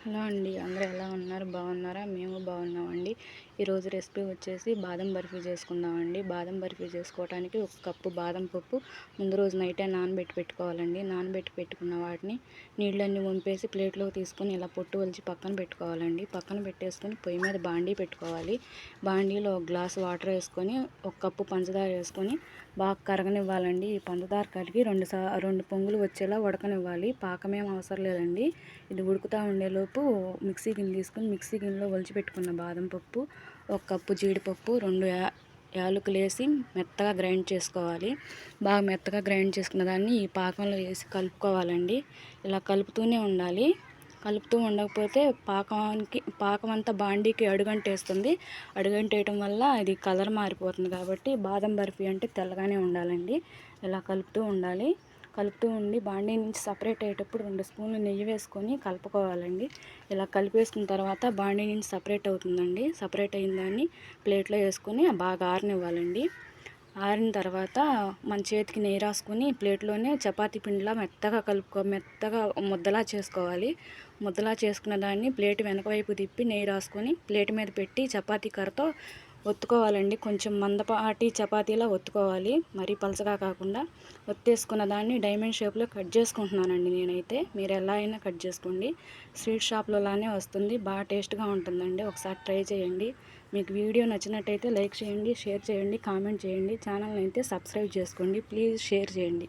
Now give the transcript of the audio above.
Hello అండి, అందరూ ఎలా ఉన్నారు? బాగున్నారా? మేము బాగున్నామండి. ఈరోజు రెసిపీ వచ్చేసి బాదం బర్ఫీ చేసుకుందామండి. బాదం బర్ఫీ చేసుకోవడానికి 1 కప్పు బాదం పప్పు ముందు రోజు నైటే నానబెట్టి పెట్టుకోవాలండి. నానబెట్టి పెట్టుకున్న వాటిని నీళ్ళన్నీ వంపేసి ప్లేట్లోకి తీసుకొని ఇలా పొట్టు ఒలిచి పక్కన పెట్టుకోవాలండి. పక్కన పెట్టేసుకొని పొయ్యి మీద బాండీ పెట్టుకోవాలి. బాండీలో 1 గ్లాస్ వాటర్ వేసుకొని 1 కప్పు పంచదార వేసుకొని బాగా కరగనివ్వాలండి. ఈ పంచదార కరిగి 2 పొంగులు వచ్చేలా ఉడకనివ్వాలి. పాకమేం అవసరం లేదండి. ఇది ఉడుకుతూ ఉండేలోపు మిక్సీ గిన్నె తీసుకొని మిక్సీ గిన్నెలో ఒలిచి పెట్టుకున్న బాదం పప్పు, 1 కప్పు జీడిపప్పు, 2 యాలకులు వేసి మెత్తగా గ్రైండ్ చేసుకోవాలి. బాగా మెత్తగా గ్రైండ్ చేసుకున్న దాన్ని ఈ పాకంలో వేసి కలుపుకోవాలండి. ఇలా కలుపుతూనే ఉండాలి. కలుపుతూ ఉండకపోతే పాకం అంతా బాండీకి అడుగంటేస్తుంది. అడుగంటేయటం వల్ల ఇది కలర్ మారిపోతుంది. కాబట్టి బాదం బర్ఫీ అంటే తెల్లగానే ఉండాలండి. ఇలా కలుపుతూ ఉండాలి. కలుపుతూ ఉండి బాండీ నుంచి సపరేట్ అయ్యేటప్పుడు 2 స్పూన్లు నెయ్యి వేసుకొని కలుపుకోవాలండి. ఇలా కలిపేసుకున్న తర్వాత బాండీ నుంచి సపరేట్ అవుతుందండి. సపరేట్ అయిన దాన్ని ప్లేట్లో వేసుకొని బాగా ఆరనివ్వాలండి. ఆరిన తర్వాత మన చేతికి నెయ్యి రాసుకొని ప్లేట్లోనే చపాతీ పిండిలా మెత్తగా ముద్దలా చేసుకోవాలి. ముద్దలా చేసుకున్న దాన్ని ప్లేట్ వెనక వైపు తిప్పి నెయ్యి రాసుకొని ప్లేట్ మీద పెట్టి చపాతీ కర్రతో ఒత్తుకోవాలండి. కొంచెం మందపాటి చపాతీలా ఒత్తుకోవాలి, మరీ పలచగా కాకుండా. ఒత్తేసుకున్న దాన్ని డైమండ్ షేప్లో కట్ చేసుకుంటున్నానండి నేనైతే. మీరు ఎలా అయినా కట్ చేసుకోండి. స్వీట్ షాప్లో లానే వస్తుంది. బాగా టేస్ట్గా ఉంటుందండి. ఒకసారి ట్రై చేయండి. మీకు వీడియో నచ్చినట్టయితే లైక్ చేయండి, షేర్ చేయండి, కామెంట్ చేయండి. ఛానల్ని అయితే సబ్స్క్రైబ్ చేసుకోండి. ప్లీజ్ షేర్ చేయండి.